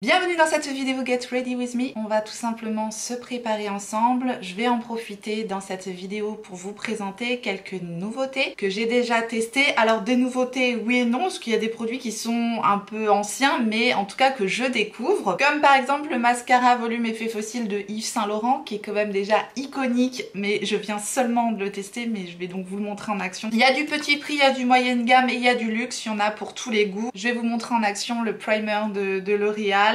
Bienvenue dans cette vidéo Get Ready With Me. On va tout simplement se préparer ensemble. Je vais en profiter dans cette vidéo pour vous présenter quelques nouveautés que j'ai déjà testées. Alors des nouveautés oui et non, parce qu'il y a des produits qui sont un peu anciens, mais en tout cas que je découvre. Comme par exemple le mascara volume effet fossile de Yves Saint Laurent, qui est quand même déjà iconique, mais je viens seulement de le tester, mais je vais donc vous le montrer en action. Il y a du petit prix, il y a du moyenne gamme et il y a du luxe, il y en a pour tous les goûts. Je vais vous montrer en action le primer de L'Oréal,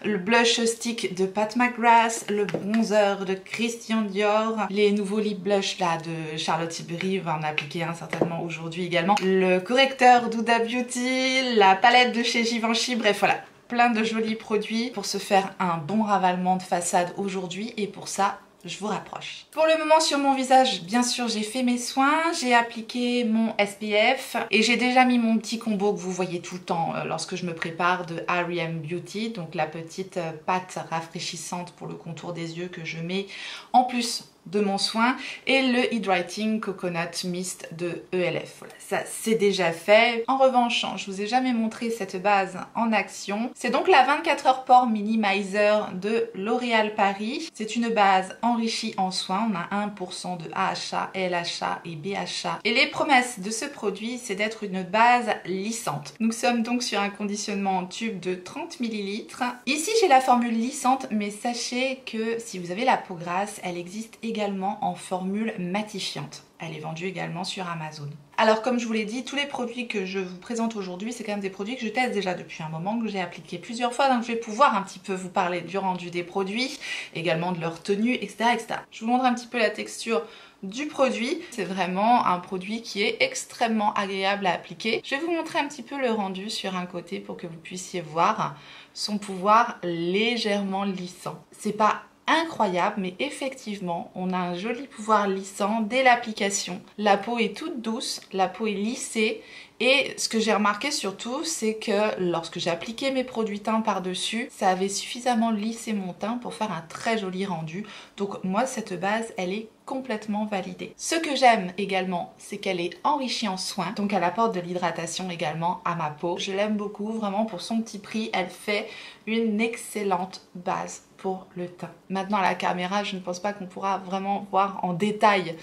le blush stick de Pat McGrath, le bronzer de Christian Dior, les nouveaux lip blush là de Charlotte Tilbury, on va en appliquer un certainement aujourd'hui également, le correcteur d'Huda Beauty, la palette de chez Givenchy, bref voilà, plein de jolis produits pour se faire un bon ravalement de façade aujourd'hui et pour ça je vous rapproche. Pour le moment sur mon visage, bien sûr j'ai fait mes soins, j'ai appliqué mon SPF et j'ai déjà mis mon petit combo que vous voyez tout le temps lorsque je me prépare de R.E.M. Beauty, donc la petite pâte rafraîchissante pour le contour des yeux que je mets en plus de mon soin, et le Hydrating Coconut Mist de ELF. Voilà, ça c'est déjà fait. En revanche, je vous ai jamais montré cette base en action. C'est donc la 24 heures pore minimizer de L'Oréal Paris. C'est une base enrichie en soins. On a 1% de AHA, LHA et BHA. Et les promesses de ce produit, c'est d'être une base lissante. Nous sommes donc sur un conditionnement en tube de 30 ml. Ici, j'ai la formule lissante, mais sachez que si vous avez la peau grasse, elle existe également en formule matifiante. Elle est vendue également sur Amazon. Alors comme je vous l'ai dit, tous les produits que je vous présente aujourd'hui, c'est quand même des produits que je teste déjà depuis un moment, que j'ai appliqué plusieurs fois, donc je vais pouvoir un petit peu vous parler du rendu des produits, également de leur tenue, etc., etc. Je vous montre un petit peu la texture du produit. C'est vraiment un produit qui est extrêmement agréable à appliquer. Je vais vous montrer un petit peu le rendu sur un côté pour que vous puissiez voir son pouvoir légèrement lissant. C'est pas incroyable, mais effectivement on a un joli pouvoir lissant dès l'application. La peau est toute douce, la peau est lissée, et ce que j'ai remarqué surtout, c'est que lorsque j'ai appliqué mes produits teints par-dessus, ça avait suffisamment lissé mon teint pour faire un très joli rendu. Donc moi, cette base, elle est complètement validée. Ce que j'aime également, c'est qu'elle est enrichie en soins, donc elle apporte de l'hydratation également à ma peau. Je l'aime beaucoup, vraiment pour son petit prix, elle fait une excellente base pour le teint. Maintenant à la caméra, je ne pense pas qu'on pourra vraiment voir en détail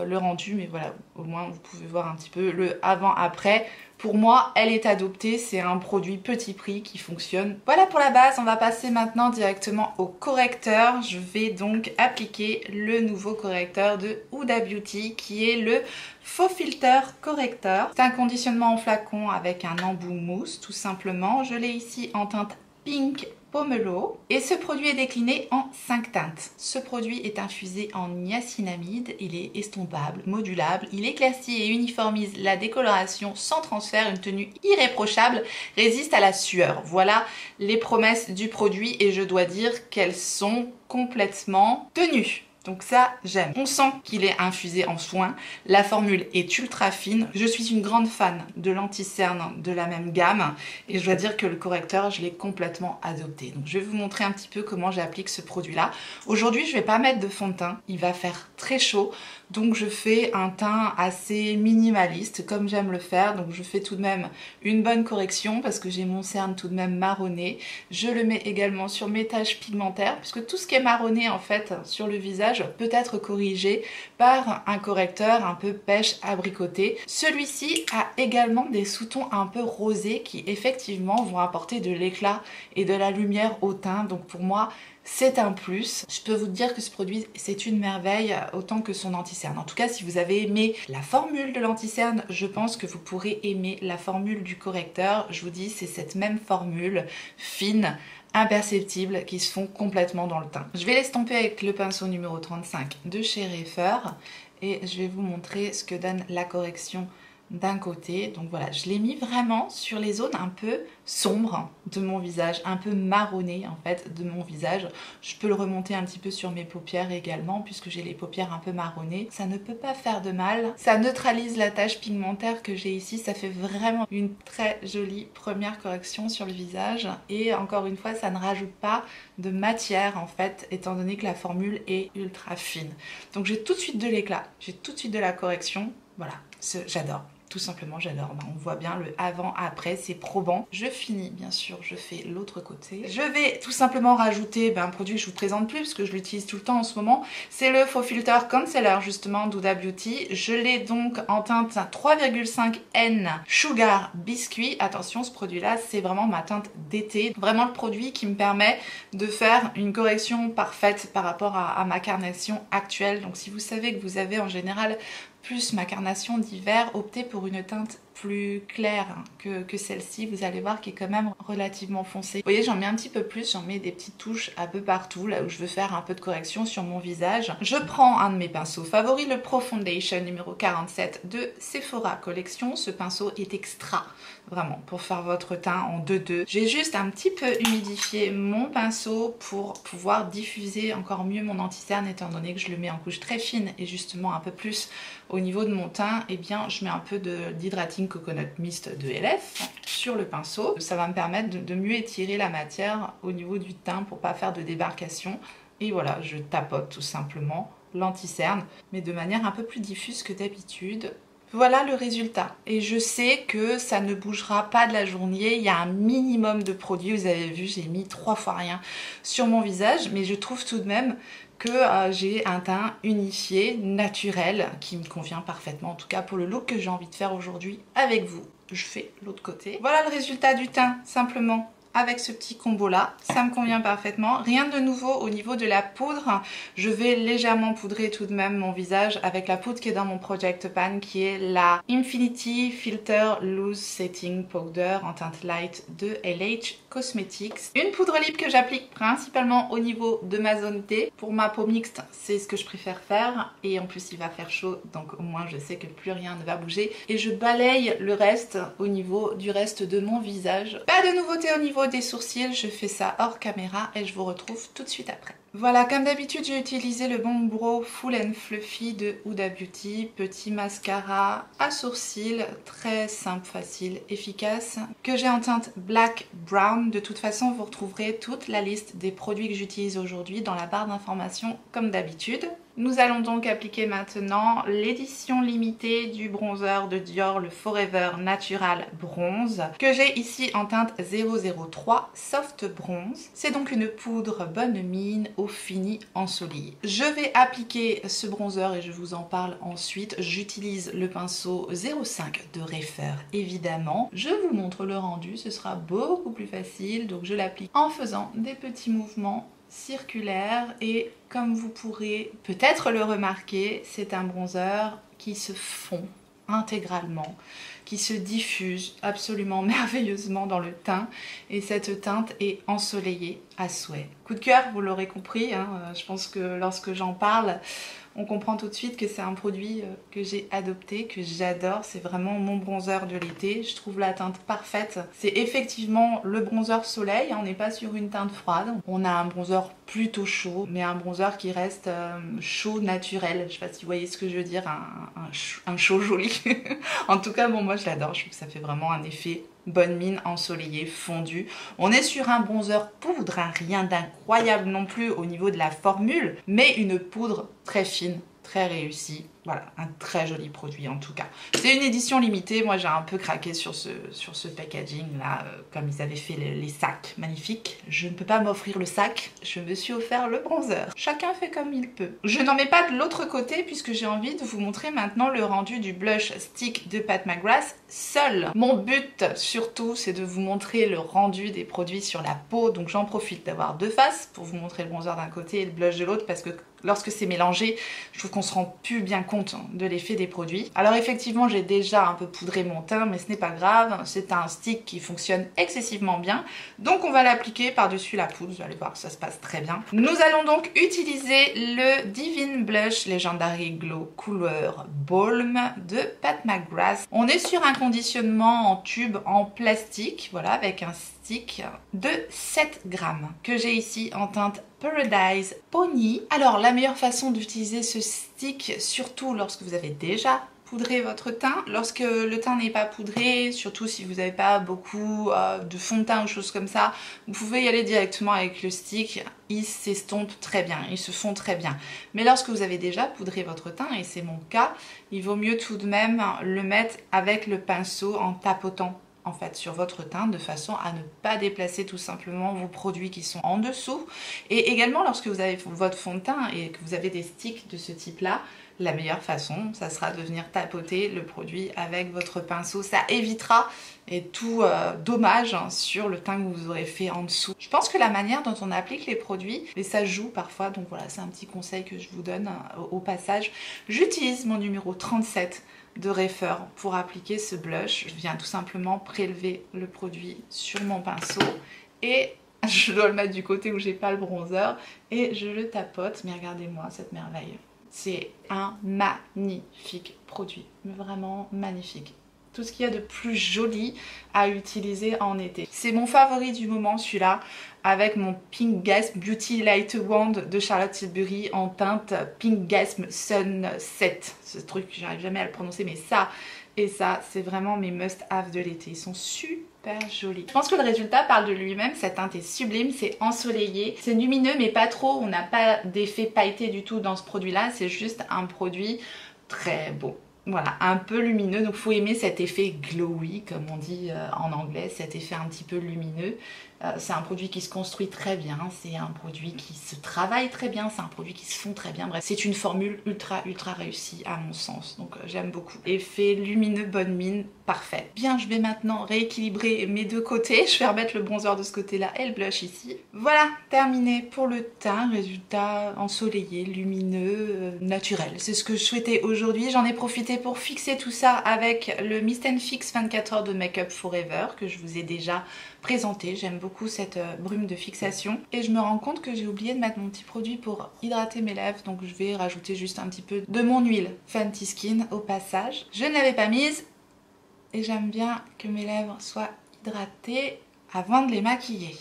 le rendu, mais voilà, au moins vous pouvez voir un petit peu le avant-après. Pour moi, elle est adoptée, c'est un produit petit prix qui fonctionne. Voilà pour la base, on va passer maintenant directement au correcteur. Je vais donc appliquer le nouveau correcteur de Huda Beauty qui est le Faux Filter Correcteur. C'est un conditionnement en flacon avec un embout mousse tout simplement. Je l'ai ici en teinte Pink Pomelo et ce produit est décliné en 5 teintes. Ce produit est infusé en niacinamide, il est estompable, modulable, il éclaircit et uniformise la décoloration sans transfert, une tenue irréprochable, résiste à la sueur. Voilà les promesses du produit et je dois dire qu'elles sont complètement tenues. Donc ça, j'aime. On sent qu'il est infusé en soin. La formule est ultra fine. Je suis une grande fan de l'anti-cerne de la même gamme. Et je dois dire que le correcteur, je l'ai complètement adopté. Donc je vais vous montrer un petit peu comment j'applique ce produit-là. Aujourd'hui, je vais pas mettre de fond de teint. Il va faire très chaud. Donc je fais un teint assez minimaliste, comme j'aime le faire. Donc je fais tout de même une bonne correction parce que j'ai mon cerne tout de même marronné. Je le mets également sur mes taches pigmentaires, puisque tout ce qui est marronné en fait sur le visage peut être corrigé par un correcteur un peu pêche abricoté. Celui-ci a également des sous-tons un peu rosés qui effectivement vont apporter de l'éclat et de la lumière au teint. Donc pour moi, c'est un plus. Je peux vous dire que ce produit, c'est une merveille autant que son anti-cerne. En tout cas, si vous avez aimé la formule de l'anti-cerne, je pense que vous pourrez aimer la formule du correcteur. Je vous dis, c'est cette même formule fine, imperceptibles qui se font complètement dans le teint. Je vais l'estomper avec le pinceau numéro 35 de chez Reifer et je vais vous montrer ce que donne la correction d'un côté. Donc voilà, je l'ai mis vraiment sur les zones un peu sombres de mon visage, un peu marronnées en fait de mon visage. Je peux le remonter un petit peu sur mes paupières également puisque j'ai les paupières un peu marronnées. Ça ne peut pas faire de mal. Ça neutralise la tache pigmentaire que j'ai ici. Ça fait vraiment une très jolie première correction sur le visage. Et encore une fois, ça ne rajoute pas de matière en fait, étant donné que la formule est ultra fine. Donc j'ai tout de suite de l'éclat, j'ai tout de suite de la correction. Voilà, j'adore. tout simplement j'adore. On voit bien le avant-après, c'est probant. Je finis, bien sûr, je fais l'autre côté. Je vais tout simplement rajouter un produit que je vous présente plus parce que je l'utilise tout le temps en ce moment. C'est le Faux Filter Concealer justement d'Huda Beauty. Je l'ai donc en teinte 3,5 N Sugar Biscuit. Attention, ce produit-là, c'est vraiment ma teinte d'été. Vraiment le produit qui me permet de faire une correction parfaite par rapport à ma carnation actuelle. Donc si vous savez que vous avez en général plus ma carnation d'hiver, optez pour une teinte plus claire que celle-ci, vous allez voir, qui est quand même relativement foncée. Vous voyez, j'en mets un petit peu plus, j'en mets des petites touches un peu partout, là où je veux faire un peu de correction sur mon visage. Je prends un de mes pinceaux favoris, le Pro Foundation numéro 47 de Sephora Collection. Ce pinceau est extra, vraiment, pour faire votre teint en 2-2. J'ai juste un petit peu humidifié mon pinceau pour pouvoir diffuser encore mieux mon anti-cerne, étant donné que je le mets en couche très fine et justement un peu plus au niveau de mon teint, eh bien je mets un peu d'hydrating coconut mist de LF sur le pinceau. Ça va me permettre de mieux étirer la matière au niveau du teint pour pas faire de débarcation. Et voilà, je tapote tout simplement l'anti-cerne, mais de manière un peu plus diffuse que d'habitude. Voilà le résultat. Et je sais que ça ne bougera pas de la journée. Il y a un minimum de produits. Vous avez vu, j'ai mis 3 fois rien sur mon visage, mais je trouve tout de même que j'ai un teint unifié, naturel, qui me convient parfaitement, en tout cas pour le look que j'ai envie de faire aujourd'hui avec vous. Je fais l'autre côté. Voilà le résultat du teint, simplement. Avec ce petit combo là, ça me convient parfaitement. Rien de nouveau au niveau de la poudre. Je vais légèrement poudrer tout de même mon visage avec la poudre qui est dans mon Project Pan, qui est la Infinity Filter Loose Setting Powder en teinte light de LH Cosmetics. Une poudre lip que j'applique principalement au niveau de ma zone T. Pour ma peau mixte, c'est ce que je préfère faire. Et en plus il va faire chaud, donc au moins je sais que plus rien ne va bouger. Et je balaye le reste au niveau du reste de mon visage. Pas de nouveauté au niveau des sourcils, je fais ça hors caméra et je vous retrouve tout de suite après. Voilà, comme d'habitude, j'ai utilisé le Bomb Brow Full and Fluffy de Huda Beauty. Petit mascara à sourcils, très simple, facile, efficace, que j'ai en teinte Black Brown. De toute façon, vous retrouverez toute la liste des produits que j'utilise aujourd'hui dans la barre d'informations comme d'habitude. Nous allons donc appliquer maintenant l'édition limitée du bronzer de Dior, le Forever Natural Bronze, que j'ai ici en teinte 003 Soft Bronze. C'est donc une poudre bonne mine au fini ensoleillé. Je vais appliquer ce bronzer et je vous en parle ensuite. J'utilise le pinceau 05 de Refer évidemment. Je vous montre le rendu, ce sera beaucoup plus facile. Donc je l'applique en faisant des petits mouvements circulaire et comme vous pourrez peut-être le remarquer, c'est un bronzer qui se fond intégralement, qui se diffuse absolument merveilleusement dans le teint et cette teinte est ensoleillée à souhait. Coup de cœur, vous l'aurez compris, je pense que lorsque j'en parle, on comprend tout de suite que c'est un produit que j'ai adopté, que j'adore. C'est vraiment mon bronzer de l'été. Je trouve la teinte parfaite. C'est effectivement le bronzer soleil. On n'est pas sur une teinte froide. On a un bronzer plutôt chaud, mais un bronzer qui reste chaud naturel. Je sais pas si vous voyez ce que je veux dire, un chaud joli. En tout cas, bon, moi je l'adore. Je trouve que ça fait vraiment un effet bonne mine, ensoleillé, fondu. On est sur un bronzer poudre, rien d'incroyable non plus au niveau de la formule, mais une poudre très fine, très réussie. Voilà, un très joli produit en tout cas. C'est une édition limitée, moi j'ai un peu craqué sur ce packaging là, comme ils avaient fait les sacs magnifiques. Je ne peux pas m'offrir le sac, je me suis offert le bronzer. Chacun fait comme il peut. Je n'en mets pas de l'autre côté puisque j'ai envie de vous montrer maintenant le rendu du blush stick de Pat McGrath seul. Mon but surtout c'est de vous montrer le rendu des produits sur la peau, donc j'en profite d'avoir deux faces pour vous montrer le bronzer d'un côté et le blush de l'autre parce que lorsque c'est mélangé, je trouve qu'on se rend plus bien compte de l'effet des produits. Alors effectivement, j'ai déjà un peu poudré mon teint, mais ce n'est pas grave. C'est un stick qui fonctionne excessivement bien. Donc on va l'appliquer par-dessus la poudre. Vous allez voir, ça se passe très bien. Nous allons donc utiliser le Divine Blush Legendary Glow couleur Balm de Pat McGrath. On est sur un conditionnement en tube en plastique, voilà, avec un stick de 7 grammes que j'ai ici en teinte Paradise Pony. Alors la meilleure façon d'utiliser ce stick, surtout lorsque vous avez déjà poudrer votre teint. Lorsque le teint n'est pas poudré, surtout si vous n'avez pas beaucoup de fond de teint ou choses comme ça, vous pouvez y aller directement avec le stick. Ils s'estompent très bien, ils se font très bien. Mais lorsque vous avez déjà poudré votre teint, et c'est mon cas, il vaut mieux tout de même le mettre avec le pinceau en tapotant en fait sur votre teint de façon à ne pas déplacer tout simplement vos produits qui sont en dessous. Et également lorsque vous avez votre fond de teint et que vous avez des sticks de ce type là, la meilleure façon ça sera de venir tapoter le produit avec votre pinceau. Ça évitera et tout dommage sur le teint que vous aurez fait en dessous. Je pense que la manière dont on applique les produits, et ça joue parfois, donc voilà, c'est un petit conseil que je vous donne au passage. J'utilise mon numéro 37 de Reifer pour appliquer ce blush. Je viens tout simplement prélever le produit sur mon pinceau et je dois le mettre du côté où j'ai pas le bronzer et je le tapote. Mais regardez-moi cette merveille. C'est un magnifique produit, vraiment magnifique. Tout ce qu'il y a de plus joli à utiliser en été. C'est mon favori du moment celui-là, avec mon Pink Gasp Beauty Light Wand de Charlotte Tilbury en teinte Pink Gasp Sunset. Ce truc, j'arrive jamais à le prononcer, mais ça et ça, c'est vraiment mes must-have de l'été. Ils sont super jolis. Je pense que le résultat parle de lui-même. Cette teinte est sublime, c'est ensoleillé, c'est lumineux mais pas trop. On n'a pas d'effet pailleté du tout dans ce produit-là. C'est juste un produit très beau. Voilà, un peu lumineux, donc il faut aimer cet effet glowy, comme on dit en anglais, cet effet un petit peu lumineux. C'est un produit qui se construit très bien, c'est un produit qui se travaille très bien, c'est un produit qui se fond très bien. Bref, c'est une formule ultra réussie à mon sens, donc j'aime beaucoup. Effet lumineux, bonne mine, parfait. Bien, je vais maintenant rééquilibrer mes deux côtés. Je vais remettre le bronzer de ce côté-là et le blush ici. Voilà, terminé pour le teint. Résultat ensoleillé, lumineux, naturel. C'est ce que je souhaitais aujourd'hui. J'en ai profité pour fixer tout ça avec le Mist & Fix 24 heures de Make Up Forever que je vous ai déjà présenté. J'aime beaucoup cette brume de fixation. Et je me rends compte que j'ai oublié de mettre mon petit produit pour hydrater mes lèvres. Donc je vais rajouter juste un petit peu de mon huile Fenty Skin au passage. Je ne l'avais pas mise. Et j'aime bien que mes lèvres soient hydratées avant de les maquiller.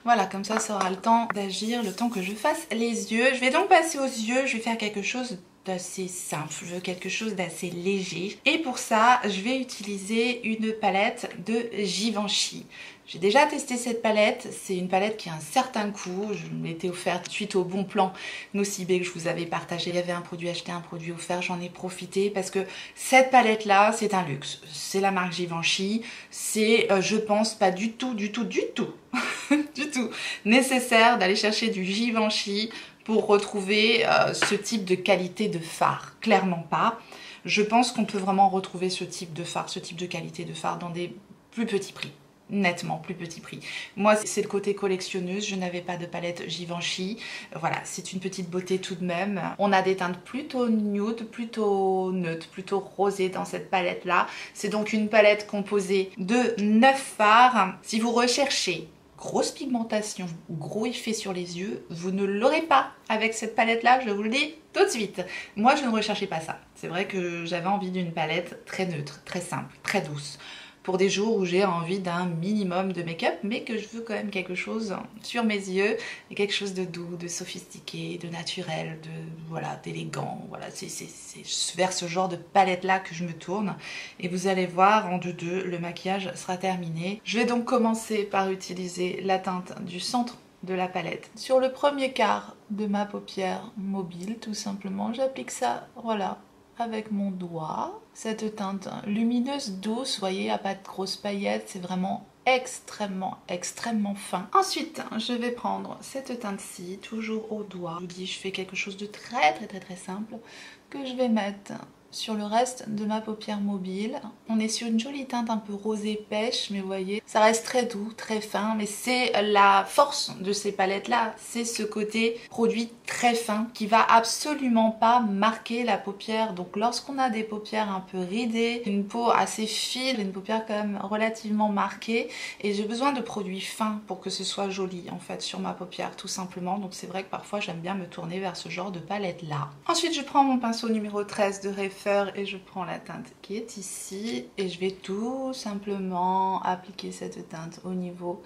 Voilà, comme ça aura le temps d'agir, le temps que je fasse les yeux. Je vais donc passer aux yeux, je vais faire quelque chose d'assez simple, je veux quelque chose d'assez léger. Et pour ça, je vais utiliser une palette de Givenchy. J'ai déjà testé cette palette, c'est une palette qui a un certain coût, je me l'ai offerte suite au bon plan Nocibé que je vous avais partagé. Il y avait un produit acheté, un produit offert, j'en ai profité parce que cette palette là c'est un luxe. C'est la marque Givenchy, c'est je pense pas du tout du tout nécessaire d'aller chercher du Givenchy pour retrouver ce type de qualité de fard, clairement pas. Je pense qu'on peut vraiment retrouver ce type de fard, ce type de qualité de fard dans des plus petits prix. Nettement plus petit prix. Moi c'est le côté collectionneuse, je n'avais pas de palette Givenchy. Voilà, c'est une petite beauté tout de même. On a des teintes plutôt nude, plutôt neutres, plutôt rosées dans cette palette là. C'est donc une palette composée de 9 fards. Si vous recherchez grosse pigmentation ou gros effet sur les yeux, vous ne l'aurez pas avec cette palette là, je vous le dis tout de suite. Moi je ne recherchais pas ça. C'est vrai que j'avais envie d'une palette très neutre, très simple, très douce. Pour des jours où j'ai envie d'un minimum de make-up, mais que je veux quand même quelque chose sur mes yeux, et quelque chose de doux, de sophistiqué, de naturel, de voilà, d'élégant. Voilà, c'est vers ce genre de palette là que je me tourne. Et vous allez voir, en deux, le maquillage sera terminé. Je vais donc commencer par utiliser la teinte du centre de la palette. Sur le premier quart de ma paupière mobile, tout simplement, j'applique ça, voilà, avec mon doigt. Cette teinte lumineuse douce, vous voyez, il n'y a pas de grosses paillettes, c'est vraiment extrêmement fin. Ensuite, je vais prendre cette teinte-ci, toujours au doigt. Je vous dis, je fais quelque chose de très simple que je vais mettre sur le reste de ma paupière mobile. On est sur une jolie teinte un peu rosée pêche, mais vous voyez, ça reste très doux, très fin, mais c'est la force de ces palettes là, c'est ce côté produit très fin qui va absolument pas marquer la paupière. Donc lorsqu'on a des paupières un peu ridées, une peau assez fine, une paupière quand même relativement marquée, et j'ai besoin de produits fins pour que ce soit joli en fait sur ma paupière tout simplement. Donc c'est vrai que parfois j'aime bien me tourner vers ce genre de palette là. Ensuite je prends mon pinceau numéro 13 de Reifer et je prends la teinte qui est ici et je vais tout simplement appliquer cette teinte au niveau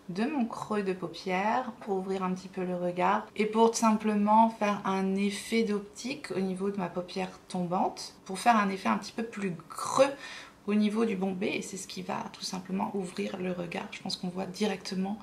de mon creux de paupière pour ouvrir un petit peu le regard et pour tout simplement faire un effet d'optique au niveau de ma paupière tombante, pour faire un effet un petit peu plus creux au niveau du bombé, et c'est ce qui va tout simplement ouvrir le regard. Je pense qu'on voit directement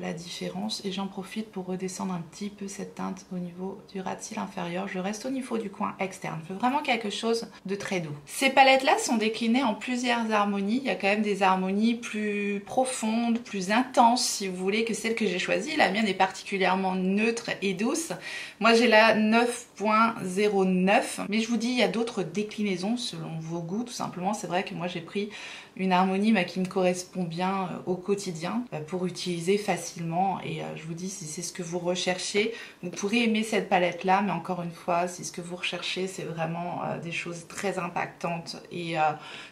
la différence, et j'en profite pour redescendre un petit peu cette teinte au niveau du ras de cils inférieur. Je reste au niveau du coin externe, je veux vraiment quelque chose de très doux. Ces palettes là sont déclinées en plusieurs harmonies. Il y a quand même des harmonies plus profondes, plus intenses si vous voulez que celle que j'ai choisie. La mienne est particulièrement neutre et douce. Moi j'ai la 9.09, mais je vous dis il y a d'autres déclinaisons selon vos goûts tout simplement. C'est vrai que moi j'ai pris une harmonie qui me correspond bien au quotidien pour utiliser facilement, et je vous dis, si c'est ce que vous recherchez, vous pourrez aimer cette palette là, mais encore une fois, si ce que vous recherchez c'est vraiment des choses très impactantes et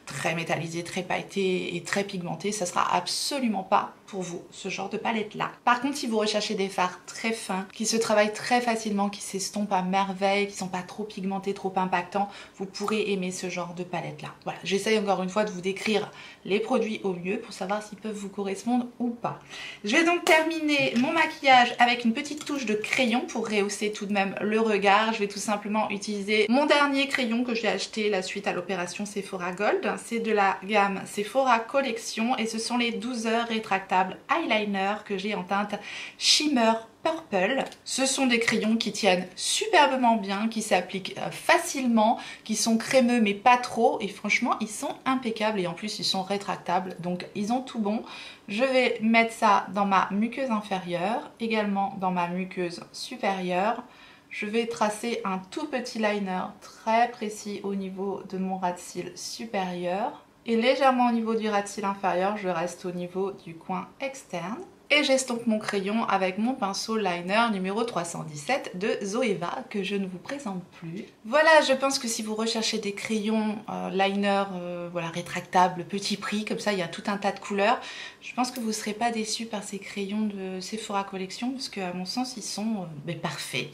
très métallisées, très pailletées et très pigmentées, ça sera absolument pas pour vous ce genre de palette là. Par contre, si vous recherchez des fards très fins, qui se travaillent très facilement, qui s'estompent à merveille, qui sont pas trop pigmentés, trop impactants, vous pourrez aimer ce genre de palette là. Voilà, j'essaye encore une fois de vous décrire les produits au mieux pour savoir s'ils peuvent vous correspondre ou pas. Je vais donc terminer mon maquillage avec une petite touche de crayon pour rehausser tout de même le regard. Je vais tout simplement utiliser mon dernier crayon que j'ai acheté la suite à l'opération Sephora Gold. C'est de la gamme Sephora Collection et ce sont les 12 heures rétractables eyeliner que j'ai en teinte Shimmer Purple. Ce sont des crayons qui tiennent superbement bien, qui s'appliquent facilement, qui sont crémeux mais pas trop, et franchement ils sont impeccables, et en plus ils sont rétractables, donc ils ont tout bon. Je vais mettre ça dans ma muqueuse inférieure, également dans ma muqueuse supérieure. Je vais tracer un tout petit liner très précis au niveau de mon ras de cils supérieur, et légèrement au niveau du ras de cils inférieur, je reste au niveau du coin externe. Et j'estompe mon crayon avec mon pinceau liner numéro 317 de Zoeva, que je ne vous présente plus. Voilà, je pense que si vous recherchez des crayons liner voilà, rétractables, petit prix, comme ça il y a tout un tas de couleurs, je pense que vous ne serez pas déçus par ces crayons de Sephora Collection, parce qu'à mon sens ils sont parfaits.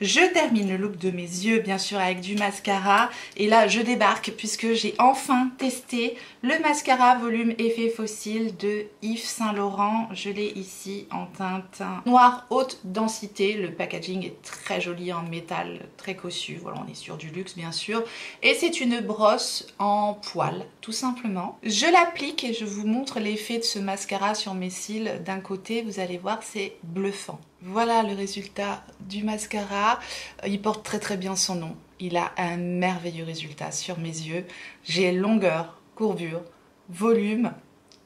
Je termine le look de mes yeux bien sûr avec du mascara, et là je débarque puisque j'ai enfin testé le mascara volume effet fossile de Yves Saint Laurent. Je l'ai ici en teinte noire haute densité. Le packaging est très joli en métal, très cossu. Voilà, on est sur du luxe bien sûr. Et c'est une brosse en poil, tout simplement. Je l'applique et je vous montre l'effet de ce mascara sur mes cils. D'un côté, vous allez voir, c'est bluffant. Voilà le résultat du mascara. Il porte très très bien son nom. Il a un merveilleux résultat sur mes yeux. J'ai longueur, courbure, volume,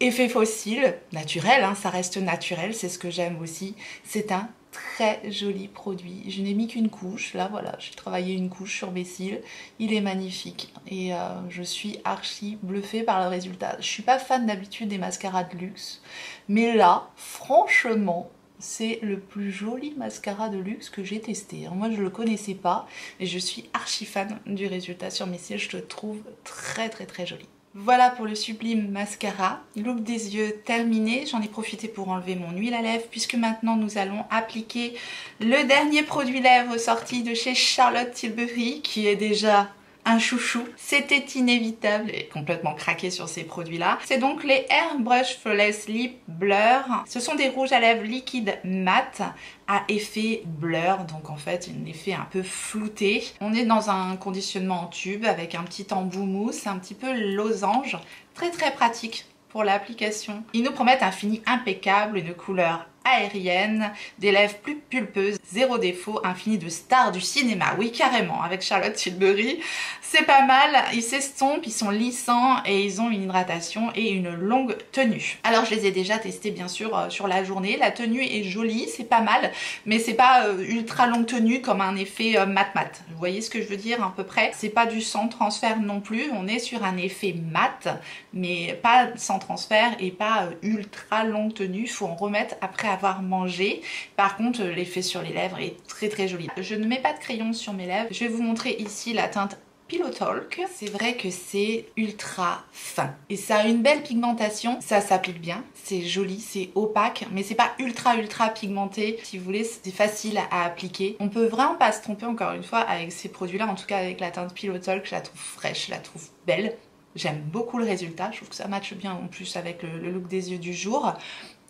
effet fossile, naturel, hein, ça reste naturel, c'est ce que j'aime aussi. C'est un très joli produit. Je n'ai mis qu'une couche, là voilà, j'ai travaillé une couche sur mes cils. Il est magnifique et je suis archi bluffée par le résultat. Je suis pas fan d'habitude des mascaras de luxe, mais là, franchement, c'est le plus joli mascara de luxe que j'ai testé. Alors moi je le connaissais pas et je suis archi fan du résultat sur mes cils, je le trouve très très très joli. Voilà pour le sublime mascara. Look des yeux terminé. J'en ai profité pour enlever mon huile à lèvres puisque maintenant nous allons appliquer le dernier produit lèvres sorti de chez Charlotte Tilbury, qui est déjà un chouchou. C'était inévitable et complètement craqué sur ces produits-là. C'est donc les Airbrush Flawless Lip Blur. Ce sont des rouges à lèvres liquides mat à effet blur, donc en fait un effet un peu flouté. On est dans un conditionnement en tube avec un petit embout mousse, un petit peu losange, très très pratique pour l'application. Ils nous promettent un fini impeccable, une couleur aérienne, des lèvres plus pulpeuses, zéro défaut, un fini de star du cinéma. Oui, carrément, avec Charlotte Tilbury, c'est pas mal. Ils s'estompent, ils sont lissants et ils ont une hydratation et une longue tenue. Alors, je les ai déjà testés, bien sûr, sur la journée. La tenue est jolie, c'est pas mal, mais c'est pas ultra longue tenue comme un effet mat-mat. Vous voyez ce que je veux dire à peu près? C'est pas du sans transfert non plus. On est sur un effet mat, mais pas sans transfert et pas ultra longue tenue. Il faut en remettre après avoir mangé. Par contre, l'effet sur les lèvres est très très joli. Je ne mets pas de crayon sur mes lèvres. Je vais vous montrer ici la teinte Pillow Talk. C'est vrai que c'est ultra fin et ça a une belle pigmentation, ça s'applique bien, c'est joli, c'est opaque, mais c'est pas ultra pigmenté. Si vous voulez, c'est facile à appliquer. On peut vraiment pas se tromper encore une fois avec ces produits là, en tout cas avec la teinte Pillow Talk. Je la trouve fraîche, je la trouve belle. J'aime beaucoup le résultat, je trouve que ça matche bien en plus avec le look des yeux du jour.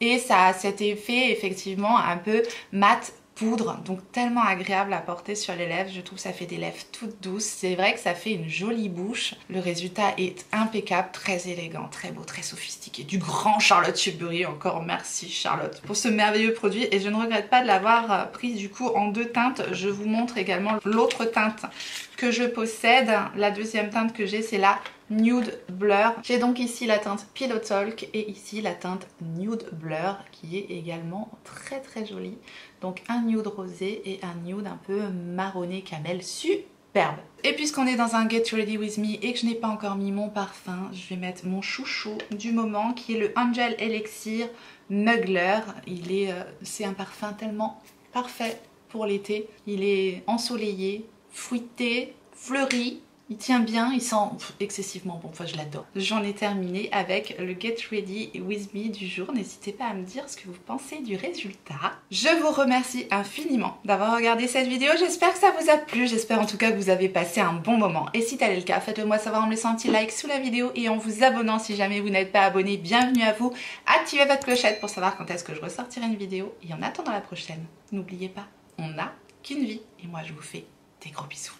et ça a cet effet effectivement un peu mat poudre, donc tellement agréable à porter sur les lèvres. Je trouve que ça fait des lèvres toutes douces. C'est vrai que ça fait une jolie bouche. Le résultat est impeccable, très élégant, très beau, très sophistiqué. Du grand Charlotte Tilbury, encore merci Charlotte pour ce merveilleux produit, et je ne regrette pas de l'avoir pris du coup en 2 teintes. Je vous montre également l'autre teinte que je possède. La deuxième teinte que j'ai, c'est la Nude Blur. J'ai donc ici la teinte Pillow Talk et ici la teinte Nude Blur qui est également très jolie. Donc un nude rosé et un nude un peu marronné camel, superbe. Et puisqu'on est dans un Get Ready With Me et que je n'ai pas encore mis mon parfum, je vais mettre mon chouchou du moment qui est le Angel Elixir Muggler. C'est un parfum tellement parfait pour l'été. Il est ensoleillé, fruité, fleuri. Il tient bien, il sent excessivement bon, enfin je l'adore. J'en ai terminé avec le Get Ready With Me du jour. N'hésitez pas à me dire ce que vous pensez du résultat. Je vous remercie infiniment d'avoir regardé cette vidéo. J'espère que ça vous a plu, j'espère en tout cas que vous avez passé un bon moment. Et si tel est le cas, faites-le moi savoir en me laissant un petit like sous la vidéo et en vous abonnant si jamais vous n'êtes pas abonné. Bienvenue à vous. Activez votre clochette pour savoir quand est-ce que je ressortirai une vidéo. Et en attendant la prochaine, n'oubliez pas, on n'a qu'une vie. Et moi je vous fais des gros bisous.